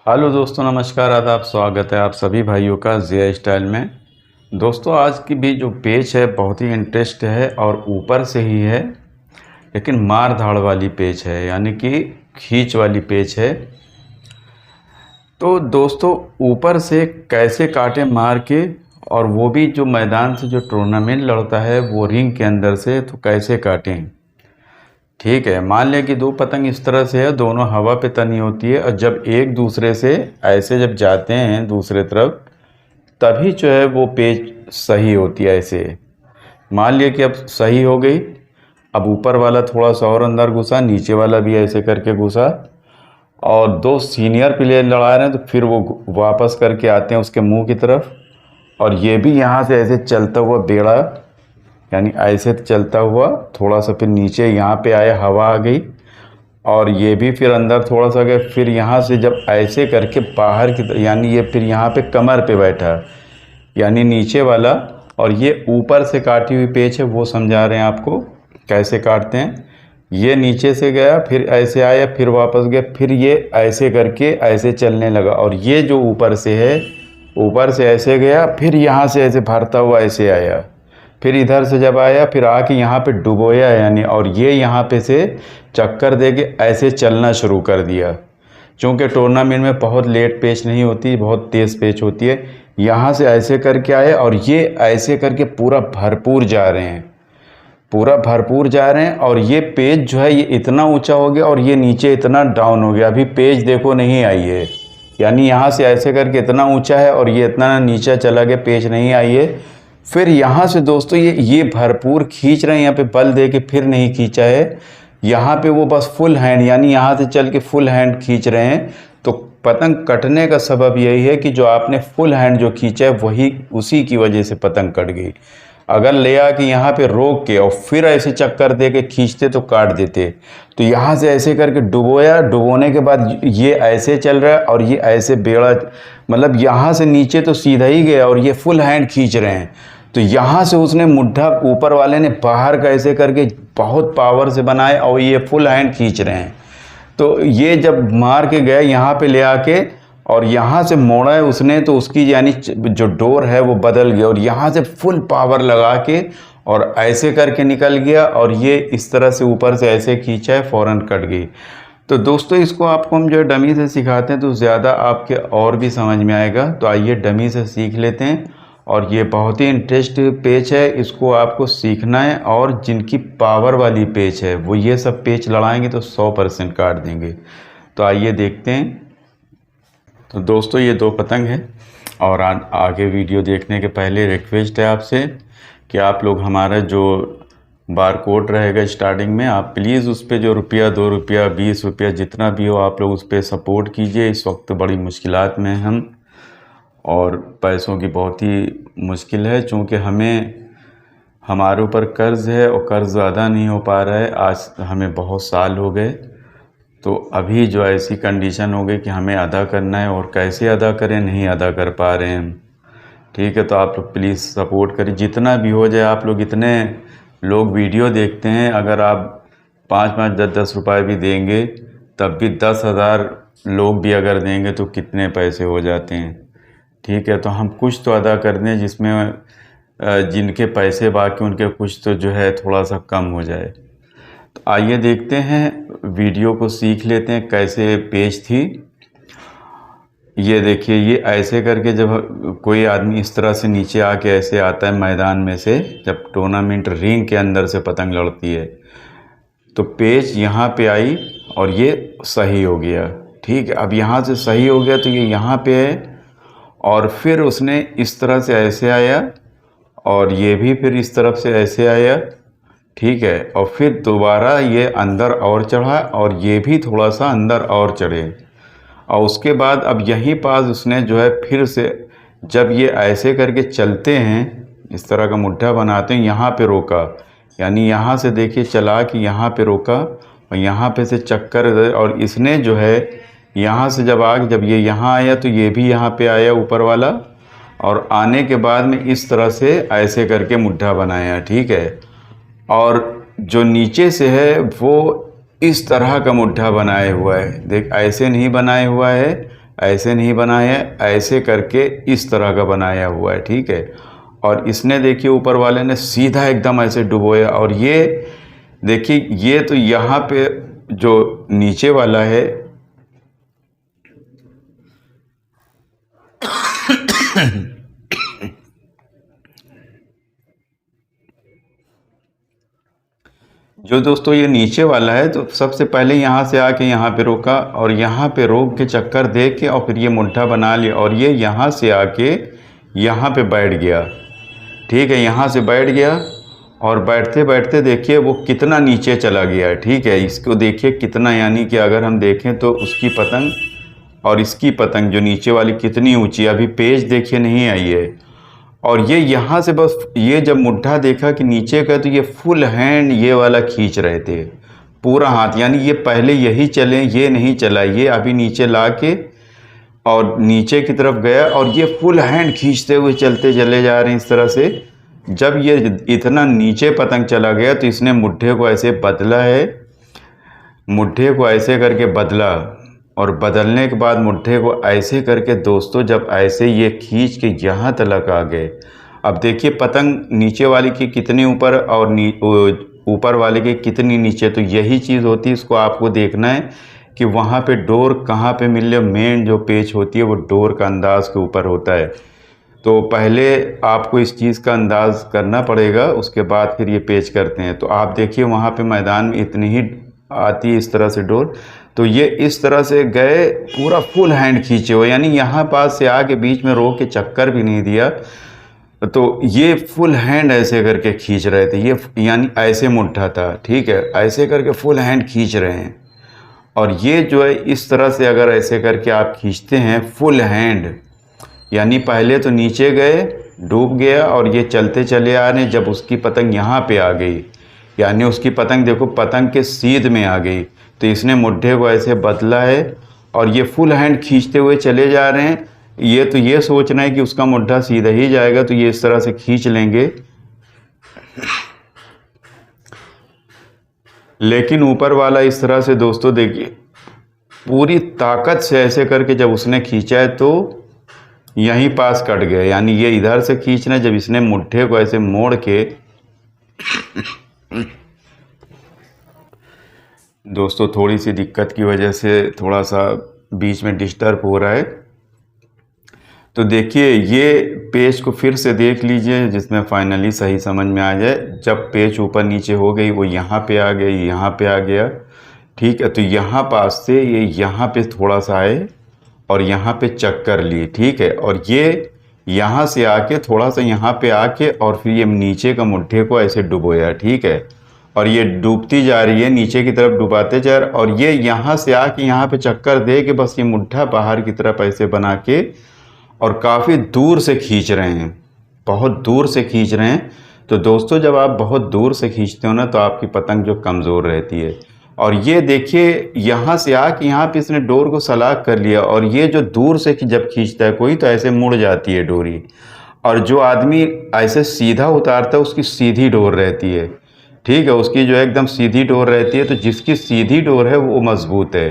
Hello दोस्तों, नमस्कार, आदाब। स्वागत है आप सभी भाइयों का जिया स्टाइल में। दोस्तों, आज की भी जो पेज है बहुत ही इंटरेस्ट है और ऊपर से ही है, लेकिन मार धाड़ वाली पेज है, यानी कि खींच वाली पेज है। तो दोस्तों, ऊपर से कैसे काटे मार के, और वो भी जो मैदान से जो टूर्नामेंट लड़ता है वो रिंग के अंदर से, तो कैसे काटें। ठीक है, मान लें कि दो पतंग इस तरह से है, दोनों हवा पे तनी होती है, और जब एक दूसरे से ऐसे जब जाते हैं दूसरे तरफ, तभी जो है वो पेच सही होती है। ऐसे मान लिया कि अब सही हो गई। अब ऊपर वाला थोड़ा सा और अंदर घुसा, नीचे वाला भी ऐसे करके घुसा, और दो सीनियर प्लेयर लड़ा रहे हैं, तो फिर वो वापस करके आते हैं उसके मुंह की तरफ, और ये भी यहाँ से ऐसे चलता हुआ बेड़ा, यानी ऐसे चलता हुआ थोड़ा सा, फिर नीचे यहाँ पे आया, हवा आ गई, और ये भी फिर अंदर थोड़ा सा गया, फिर यहाँ से जब ऐसे करके बाहर की, यानी ये फिर यहाँ पे कमर पे बैठा, यानी नीचे वाला। और ये ऊपर से काटी हुई पेच है, वो समझा रहे हैं आपको कैसे काटते हैं। ये नीचे से गया, फिर ऐसे आया, फिर वापस गया, फिर ये ऐसे करके ऐसे चलने लगा, और ये जो ऊपर से है, ऊपर से ऐसे गया, फिर यहाँ से ऐसे भरता हुआ ऐसे आया, फिर इधर से जब आया, फिर आके यहाँ पे डुबोया, यानी, और ये यहाँ पे से चक्कर दे के ऐसे चलना शुरू कर दिया। चूँकि टूर्नामेंट में बहुत लेट पेच नहीं होती, बहुत तेज़ पेच होती है। यहाँ से ऐसे करके आए, और ये ऐसे करके पूरा भरपूर जा रहे हैं, पूरा भरपूर जा रहे हैं। और ये पेज जो है ये इतना ऊंचा हो गया, और ये नीचे इतना डाउन हो गया। अभी पेज देखो नहीं आई है, यानी यहाँ से ऐसे करके इतना ऊंचा है, और ये इतना नीचे चला गया, पेज नहीं आई है। फिर यहाँ से दोस्तों ये भरपूर खींच रहे हैं, यहाँ पे बल दे के फिर नहीं खींचा है। यहाँ पे वो बस फुल हैंड, यानी यहाँ से चल के फुल हैंड खींच रहे हैं। तो पतंग कटने का सबब यही है कि जो आपने फुल हैंड जो खींचा है वही, उसी की वजह से पतंग कट गई। अगर ले आके यहाँ पे रोक के और फिर ऐसे चक्कर दे के खींचते तो काट देते। तो यहाँ से ऐसे करके डुबोया, डुबोने के बाद ये ऐसे चल रहा है, और ये ऐसे बेड़ा, मतलब यहाँ से नीचे तो सीधा ही गया, और ये फुल हैंड खींच रहे हैं। तो यहाँ से उसने मुट्ठा ऊपर वाले ने बाहर का ऐसे करके बहुत पावर से बनाए, और ये फुल हैंड खींच रहे हैं। तो ये जब मार के गया यहाँ पे ले आके, और यहाँ से मोड़ा है उसने, तो उसकी यानी जो डोर है वो बदल गया, और यहाँ से फुल पावर लगा के और ऐसे करके निकल गया, और ये इस तरह से ऊपर से ऐसे खींचा है, फ़ौरन कट गई। तो दोस्तों, इसको आपको हम जो है डमी से सिखाते हैं तो ज़्यादा आपके और भी समझ में आएगा। तो आइए डमी से सीख लेते हैं। और ये बहुत ही इंटरेस्ट पेच है, इसको आपको सीखना है, और जिनकी पावर वाली पेच है वो ये सब पेच लड़ाएंगे तो 100% काट देंगे। तो आइए देखते हैं। तो दोस्तों, ये दो पतंग है, और आगे वीडियो देखने के पहले रिक्वेस्ट है आपसे कि आप लोग हमारा जो बार कोड रहेगा स्टार्टिंग में, आप प्लीज़ उस पर जो रुपया, 2 रुपया, 20 रुपया, जितना भी हो, आप लोग उस पर सपोर्ट कीजिए। इस वक्त बड़ी मुश्किलात में हम, और पैसों की बहुत ही मुश्किल है, चूँकि हमारे ऊपर कर्ज़ है, और कर्ज़ अदा नहीं हो पा रहा है। आज हमें बहुत साल हो गए, तो अभी जो ऐसी कंडीशन हो गई कि हमें अदा करना है, और कैसे अदा करें, नहीं अदा कर पा रहे हैं हम। ठीक है, तो आप लोग प्लीज़ सपोर्ट करिए, जितना भी हो जाए। आप लोग इतने लोग वीडियो देखते हैं, अगर आप 5-5, 10-10 रुपये भी देंगे, तब भी 10,000 लोग भी अगर देंगे तो कितने पैसे हो जाते हैं। ठीक है, तो हम कुछ तो अदा कर दें, जिसमें जिनके पैसे बाकी उनके कुछ तो जो है थोड़ा सा कम हो जाए। तो आइए देखते हैं, वीडियो को सीख लेते हैं कैसे पेच थी। ये देखिए, ये ऐसे करके जब कोई आदमी इस तरह से नीचे आके ऐसे आता है मैदान में से, जब टूर्नामेंट रिंग के अंदर से पतंग लड़ती है, तो पेच यहाँ पे आई, और ये सही हो गया। ठीक है, अब यहाँ से सही हो गया, तो ये यहाँ पे है, और फिर उसने इस तरह से ऐसे आया, और ये भी फिर इस तरफ से ऐसे आया। ठीक है, और फिर दोबारा ये अंदर और चढ़ा, और ये भी थोड़ा सा अंदर और चढ़े, और उसके बाद अब यहीं पास उसने जो है फिर से, जब ये ऐसे करके चलते हैं, इस तरह का मुट्ठा बनाते हैं, यहाँ पे रोका, यानी यहाँ से देखिए चला कि यहाँ पे रोका, और यहाँ पे से चक्कर, और इसने जो है यहाँ से जब ये यहाँ आया, तो ये भी यहाँ पे आया ऊपर वाला, और आने के बाद में इस तरह से ऐसे करके मुट्ठा बनाया। ठीक है, और जो नीचे से है वो इस तरह का मुट्ठा बनाया हुआ है, देख, ऐसे नहीं बनाया हुआ है, ऐसे नहीं बनाया है, ऐसे करके इस तरह का बनाया हुआ है, ठीक है। और इसने देखिए ऊपर वाले ने सीधा एकदम ऐसे डुबोया, और ये देखिए ये तो यहाँ पे जो नीचे वाला है जो दोस्तों ये नीचे वाला है, तो सबसे पहले यहाँ से आके यहाँ पे रोका, और यहाँ पे रोक के चक्कर दे के और फिर ये मुट्ठा बना लिया, और ये यहाँ से आके यहाँ पे बैठ गया, ठीक है। यहाँ से बैठ गया और बैठते बैठते देखिए वो कितना नीचे चला गया, ठीक है। इसको देखिए कितना, यानी कि अगर हम देखें तो उसकी पतंग और इसकी पतंग जो नीचे वाली कितनी ऊंची, अभी पेज देखिए नहीं आई है। और ये यहाँ से बस ये जब मुट्ठा देखा कि नीचे का, तो ये फुल हैंड ये वाला खींच रहे थे, पूरा हाथ, यानी ये पहले यही चले, ये नहीं चला, ये अभी नीचे ला के और नीचे की तरफ गया, और ये फुल हैंड खींचते हुए चलते चले जा रहे हैं इस तरह से। जब ये इतना नीचे पतंग चला गया तो इसने मुट्ठे को ऐसे बदला है, मुट्ठे को ऐसे करके बदला, और बदलने के बाद मुट्ठे को ऐसे करके दोस्तों जब ऐसे ये खींच के यहाँ तक आ गए। अब देखिए पतंग नीचे वाली की कितनी ऊपर और ऊपर वाले के कितनी नीचे, तो यही चीज़ होती है, इसको आपको देखना है कि वहाँ पे डोर कहाँ पे मिल रही है। मेन जो पेच होती है वो डोर का अंदाज के ऊपर होता है, तो पहले आपको इस चीज़ का अंदाज़ करना पड़ेगा, उसके बाद फिर ये पेच करते हैं। तो आप देखिए वहाँ पे मैदान में इतनी ही आती है इस तरह से डोर, तो ये इस तरह से गए, पूरा फुल हैंड खींचे हुए, यानी यहाँ पास से आके बीच में रोक के चक्कर भी नहीं दिया, तो ये फुल हैंड ऐसे करके खींच रहे थे, ये यानी ऐसे मुट्ठा था, ठीक है, ऐसे करके फुल हैंड खींच रहे हैं। और ये जो है इस तरह से अगर ऐसे करके आप खींचते हैं फुल हैंड, यानी पहले तो नीचे गए, डूब गया, और ये चलते चले आ रहे हैं, जब उसकी पतंग यहाँ पे आ गई, यानी उसकी पतंग देखो पतंग के सीध में आ गई, तो इसने मुट्ठे को ऐसे बदला है और ये फुल हैंड खींचते हुए चले जा रहे हैं। ये तो ये सोचना है कि उसका मुट्ठा सीधा ही जाएगा, तो ये इस तरह से खींच लेंगे, लेकिन ऊपर वाला इस तरह से दोस्तों देखिए पूरी ताकत से ऐसे करके जब उसने खींचा है तो यहीं पास कट गए, यानी ये इधर से खींचना, जब इसने मुट्ठे को ऐसे मोड़ के दोस्तों थोड़ी सी दिक्कत की वजह से थोड़ा सा बीच में डिस्टर्ब हो रहा है, तो देखिए ये पेज को फिर से देख लीजिए जिसमें फाइनली सही समझ में आ जाए। जब पेज ऊपर नीचे हो गई, वो यहाँ पे आ गई, यहाँ पे आ गया, ठीक है। तो यहाँ पास से ये यहाँ पे थोड़ा सा आए और यहाँ पे चक्कर लिए, ठीक है, और ये यहाँ से आके थोड़ा सा यहाँ पे आके और फिर ये नीचे का मुट्ठे को ऐसे डुबोया, ठीक है, और ये डूबती जा रही है, नीचे की तरफ डुबाते जा रहे, और ये यहाँ से आके यहाँ पे चक्कर दे के बस ये मुट्ठा बाहर की तरफ ऐसे बना के और काफ़ी दूर से खींच रहे हैं, बहुत दूर से खींच रहे हैं। तो दोस्तों जब आप बहुत दूर से खींचते हो ना, तो आपकी पतंग जो कमज़ोर रहती है। और ये देखिए यहाँ से आके यहाँ पे इसने डोर को सलाख कर लिया, और ये जो दूर से जब खींचता है कोई, तो ऐसे मुड़ जाती है डोरी, और जो आदमी ऐसे सीधा उतारता है उसकी सीधी डोर रहती है, ठीक है, उसकी जो है एकदम सीधी डोर रहती है। तो जिसकी सीधी डोर है वो मजबूत है।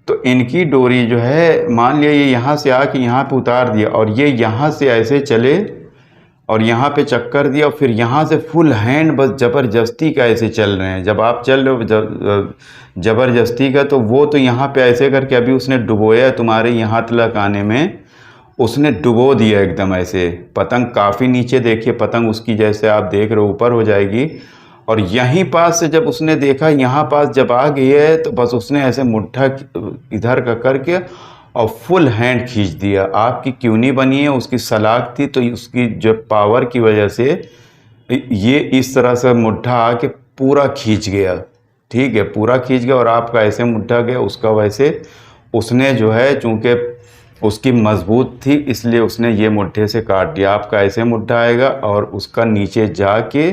तो इनकी डोरी जो है, मान लिया ये यहाँ से आके यहाँ पे उतार दिया, और ये यहाँ से ऐसे चले और यहाँ पे चक्कर दिया, और फिर यहाँ से फुल हैंड बस ज़बरदस्ती का ऐसे चल रहे हैं। जब आप चल रहे हो ज़बरदस्ती का, तो वो तो यहाँ पे ऐसे करके अभी उसने डुबोया है, तुम्हारे यहाँ तक आने में उसने डुबो दिया एकदम ऐसे। पतंग काफ़ी नीचे, देखिए पतंग उसकी जैसे आप देख रहे हो ऊपर हो जाएगी, और यहीं पास से जब उसने देखा यहाँ पास जब आ गई है, तो बस उसने ऐसे मुट्ठा इधर का करके और फुल हैंड खींच दिया। आपकी क्यों नहीं बनी है, उसकी सलाख थी, तो उसकी जो पावर की वजह से ये इस तरह से मुट्ठा आके पूरा खींच गया, ठीक है, पूरा खींच गया। और आपका ऐसे मुट्ठा गया, उसका वैसे, उसने जो है चूँकि उसकी मजबूत थी इसलिए उसने ये मुट्ठे से काट दिया। आपका ऐसे मुट्ठा आएगा और उसका नीचे जाके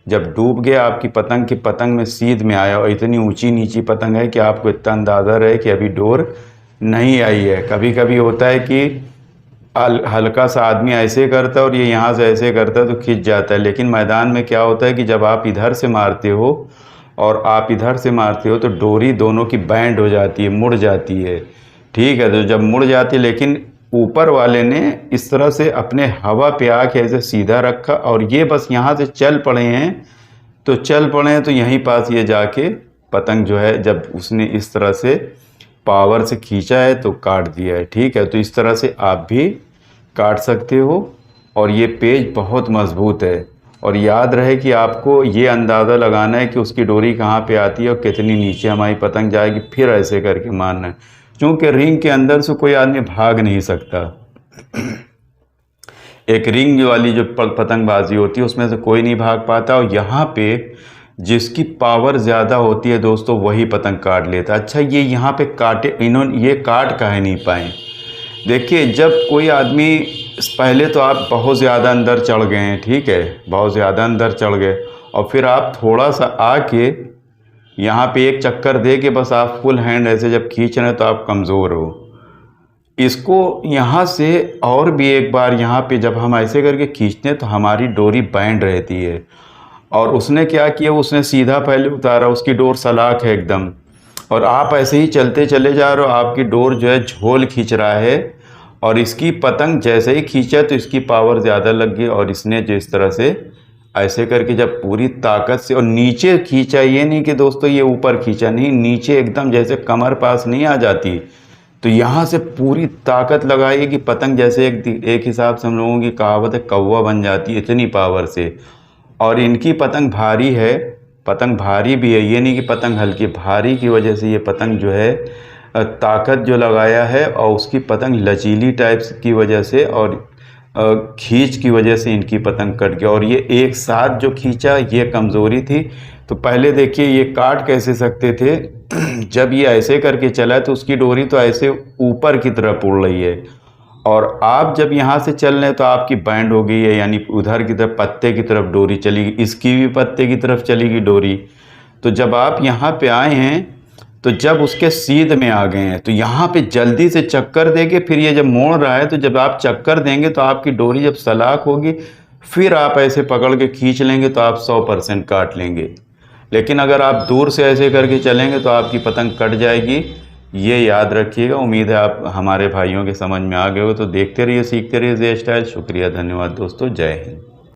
जब डूब गया आपकी पतंग की पतंग में सीध में आया, और इतनी ऊंची नीची पतंग है कि आपको इतना अंदाज़ा रहे कि अभी डोर नहीं आई है। कभी कभी होता है कि हल्का सा आदमी ऐसे करता है और ये यहाँ से ऐसे करता है तो खिंच जाता है, लेकिन मैदान में क्या होता है कि जब आप इधर से मारते हो और आप इधर से मारते हो तो डोरी दोनों की बैंड हो जाती है, मुड़ जाती है। ठीक है, तो जब मुड़ जाती, लेकिन ऊपर वाले ने इस तरह से अपने हवा पे आके ऐसे सीधा रखा और ये बस यहाँ से चल पड़े हैं, तो चल पड़े हैं तो यहीं पास ये जाके पतंग जो है जब उसने इस तरह से पावर से खींचा है तो काट दिया है। ठीक है, तो इस तरह से आप भी काट सकते हो और ये पेज बहुत मज़बूत है। और याद रहे कि आपको ये अंदाज़ा लगाना है कि उसकी डोरी कहाँ पे आती है और कितनी नीचे हमारी पतंग जाएगी, फिर ऐसे करके मारना है, क्योंकि रिंग के अंदर से कोई आदमी भाग नहीं सकता। एक रिंग वाली जो पतंगबाजी होती है उसमें से कोई नहीं भाग पाता, और यहाँ पे जिसकी पावर ज़्यादा होती है दोस्तों वही पतंग काट लेता। अच्छा, ये यहाँ पे काटे, इन्होंने ये काट काहे नहीं पाए? देखिए, जब कोई आदमी, पहले तो आप बहुत ज़्यादा अंदर चढ़ गए हैं, ठीक है, बहुत ज़्यादा अंदर चढ़ गए, और फिर आप थोड़ा सा आके यहाँ पे एक चक्कर दे के बस आप फुल हैंड ऐसे जब खींच रहे हैं तो आप कमज़ोर हो। इसको यहाँ से और भी एक बार यहाँ पे जब हम ऐसे करके खींचते हैं तो हमारी डोरी बैंड रहती है। और उसने क्या किया, उसने सीधा पहले उतारा, उसकी डोर सलाख है एकदम, और आप ऐसे ही चलते चले जा रहे हो, आपकी डोर जो है झोल खींच रहा है, और इसकी पतंग जैसे ही खींचा तो इसकी पावर ज़्यादा लग गई, और इसने जो इस तरह से ऐसे करके जब पूरी ताकत से और नीचे खींचा, ये नहीं कि दोस्तों ये ऊपर खींचा, नहीं, नीचे एकदम जैसे कमर पास नहीं आ जाती, तो यहाँ से पूरी ताकत लगाई कि पतंग जैसे एक हिसाब से हम लोगों की कहावत है कौवा बन जाती है, इतनी पावर से। और इनकी पतंग भारी है, पतंग भारी भी है, ये नहीं कि पतंग हल्की, भारी की वजह से ये पतंग जो है ताकत जो लगाया है, और उसकी पतंग लचीली टाइप्स की वजह से और खींच की वजह से इनकी पतंग कट गया। और ये एक साथ जो खींचा ये कमज़ोरी थी। तो पहले देखिए ये काट कैसे सकते थे, जब ये ऐसे करके चला तो उसकी डोरी तो ऐसे ऊपर की तरफ उड़ रही है, और आप जब यहाँ से चल रहे हैं तो आपकी बैंड हो गई है, यानी उधर की तरफ पत्ते की तरफ डोरी चलेगी, इसकी भी पत्ते की तरफ चलेगी डोरी। तो जब आप यहाँ पे आए हैं तो जब उसके सीध में आ गए हैं तो यहाँ पे जल्दी से चक्कर देंगे, फिर ये जब मोड़ रहा है तो जब आप चक्कर देंगे तो आपकी डोरी जब सलाख होगी फिर आप ऐसे पकड़ के खींच लेंगे तो आप 100% काट लेंगे। लेकिन अगर आप दूर से ऐसे करके चलेंगे तो आपकी पतंग कट जाएगी, ये याद रखिएगा। उम्मीद है आप हमारे भाइयों के समझ में आ गए हो। तो देखते रहिए, सीखते रहिए जे स्टाइल। शुक्रिया, धन्यवाद दोस्तों, जय हिंद।